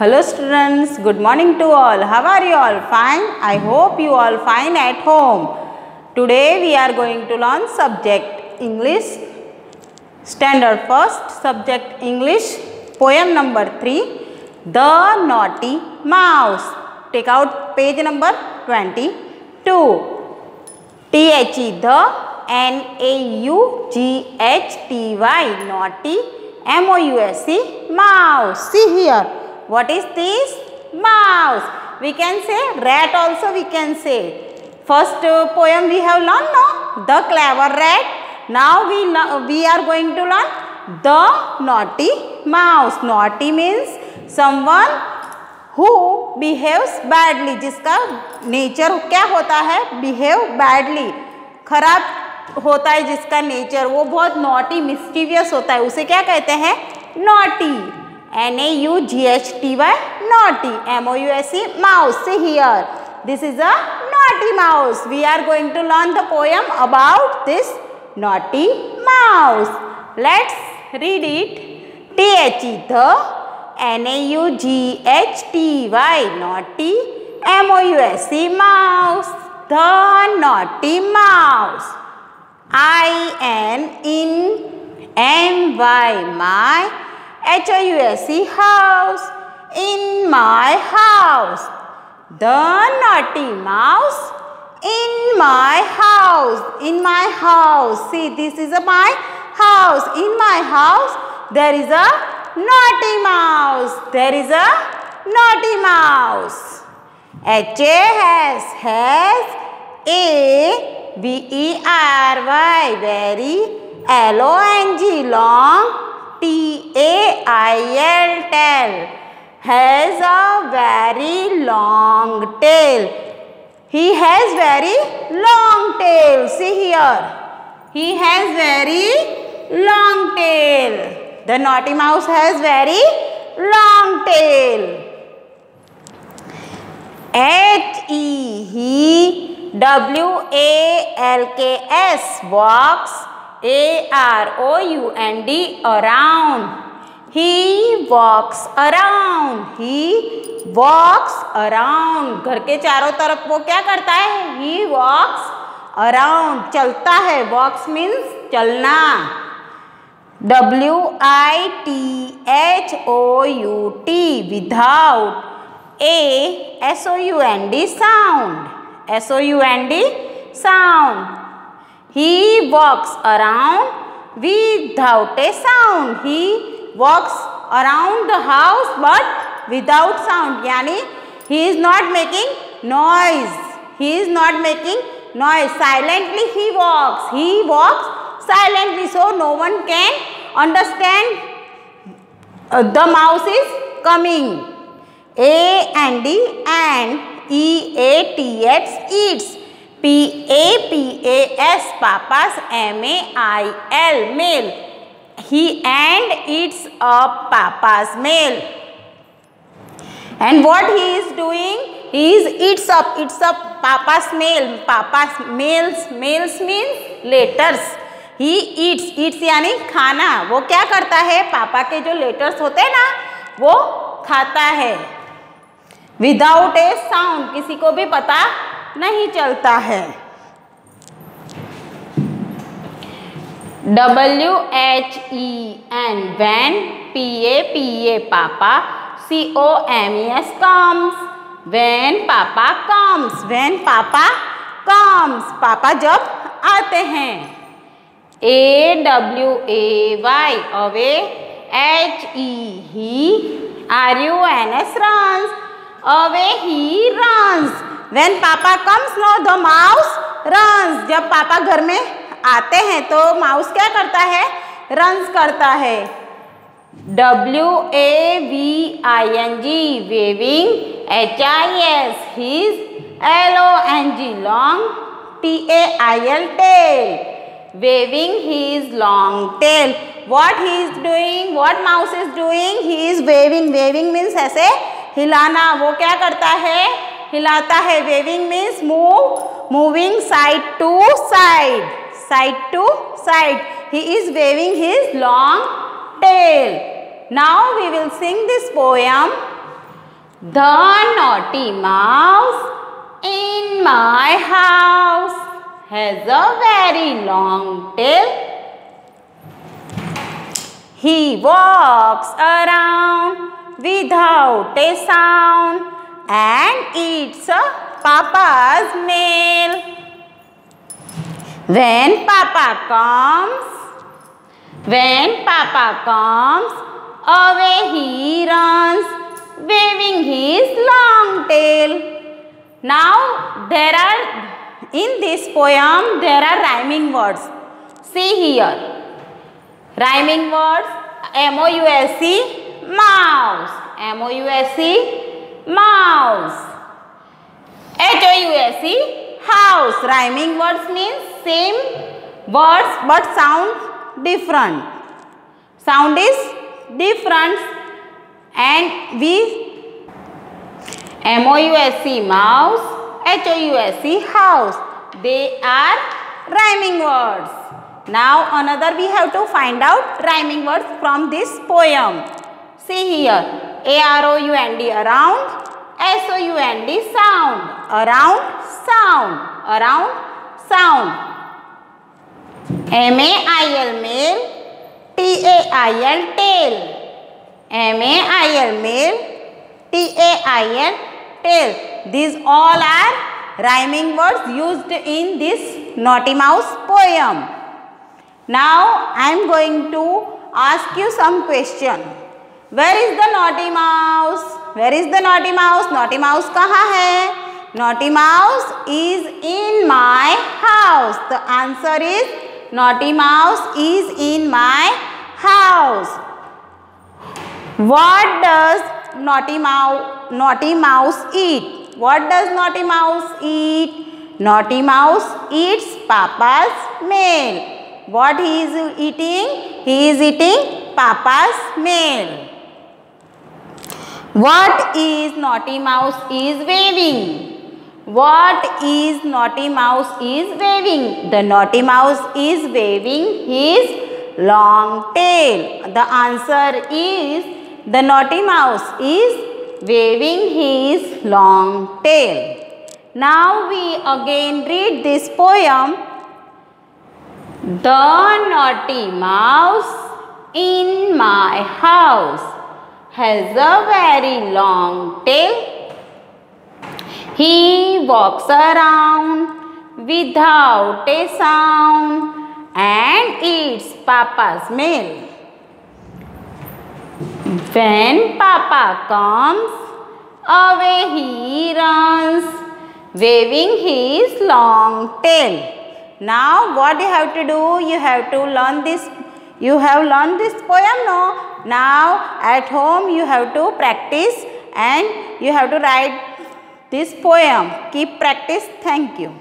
Hello students, good morning to all. How are you all? Fine? I hope you all fine at home. Today we are going to learn subject English, standard first, subject English, poem number 3, The Naughty Mouse. Take out page number 22. T-H-E, the, N-A-U-G-H-T-Y, naughty, M-O-U-S-E, mouse. See here. What is this? Mouse. We can say rat also we can say. First poem we have learned, no? The clever rat. Now we are going to learn the naughty mouse. Naughty means someone who behaves badly. जिसका nature क्या होता है? Behave badly. खराब होता है जिसका nature, वो बहुत naughty, mischievous होता है. उसे क्या कहते हैं? Naughty. N-A-U-G-H-T-Y, naughty. M-O-U-S-E, mouse. See here. This is a naughty mouse. We are going to learn the poem about this naughty mouse. Let's read it. T-H-E, the, N-A-U-G-H-T-Y, naughty, M-O-U-S-E, mouse. The naughty mouse. I-N-M-Y, my. H-O-U-S-E, house, in my house. The naughty mouse in my house. In my house. See, this is my house. In my house, there is a naughty mouse. There is a naughty mouse. H-A has A-V-E-R-Y, very, L-O-N-G, long, T-A-I-L, tail, has a very long tail. He has very long tail. See here. He has very long tail. The naughty mouse has very long tail. H-E-W-A-L-K-S, walks, A-R-O-U-N-D, around. He walks around. He walks around. घर के चारों तरफ वो क्या करता है? He walks around. चलता है. Walks means चलना. W-I-T-H-O-U-T, without. A-S-O-U-N-D, sound. S-O-U-N-D, sound. He walks around without a sound. He walks around the house but without sound. Yani he is not making noise. He is not making noise. Silently he walks. He walks silently, so no one can understand the mouse is coming. A-N-D, and E-A-T-X, eats. P-A-P-A-S, papas, M-A-I-L, mail. He and eats up papa's mail. And what he is doing? He is eats up papa's mail. Papa's mails means letters. He eats यानी खाना. वो क्या करता है? पापा के जो letters होते हैं ना, वो खाता है. Without a sound, किसी को भी पता नहीं चलता है. W-H-E-N, when, P-A-P-A, papa, C-O-M-E-S, comes. When papa comes. When papa comes. पापा जब आते हैं. A-W-A-Y, away. H-E, he, R-U-N-S, runs. Away he runs. When papa comes, no, the mouse runs. जब पापा घर में आते हैं तो माउस क्या करता है? Runs करता है. W-A-V-I-N-G, waving. H-I-S, his. L-O-N-G, long. T-A-I-L, tail. Waving his long tail. What he is doing? What mouse is doing? He is waving. Waving means ऐसे हिलाना. वो क्या करता है? हिलाता है. Waving means moving side to side. Side to side. He is waving his long tail. Now we will sing this poem The naughty mouse in my house has a very long tail. He walks around without a sound and eats Papa's mail. When Papa comes, away he runs, waving his long tail. Now in this poem there are rhyming words. See here. Rhyming words: M-O-U-S-E, mouse. M-O-U-S-E, mouse. H-O-U-S-E, house. Rhyming words means same words but sound different. Sound is different, and we M-O-U-S-E, mouse. H-O-U-S-E, house. They are rhyming words. Now another we have to find out rhyming words from this poem. See here. A-R-O-U-N-D, around. S-O-U-N-D, sound. Around, sound. Around, sound. M-A-I-L, male. T-A-I-L, tail. M-A-I-L, male. T-A-I-L, tail. These all are rhyming words used in this Naughty Mouse poem. Now I am going to ask you some question. Where is the naughty mouse? Where is the naughty mouse? Naughty mouse कहाँ है? Naughty mouse is in my house. The answer is naughty mouse is in my house. What does naughty mouse eat? What does naughty mouse eat? Naughty mouse eats Papa's mail. What he is eating? He is eating Papa's mail. What is naughty mouse is waving? What is naughty mouse is waving? The naughty mouse is waving his long tail. The answer is the naughty mouse is waving his long tail. Now we again read this poem. The naughty mouse in my house has a very long tail. He walks around without a sound and eats Papa's mail. When Papa comes, away he runs, waving his long tail. Now what you have to do? You have to learn this. You have learned this poem, no? Now at home you have to practice and you have to write this poem. Keep practice. Thank you.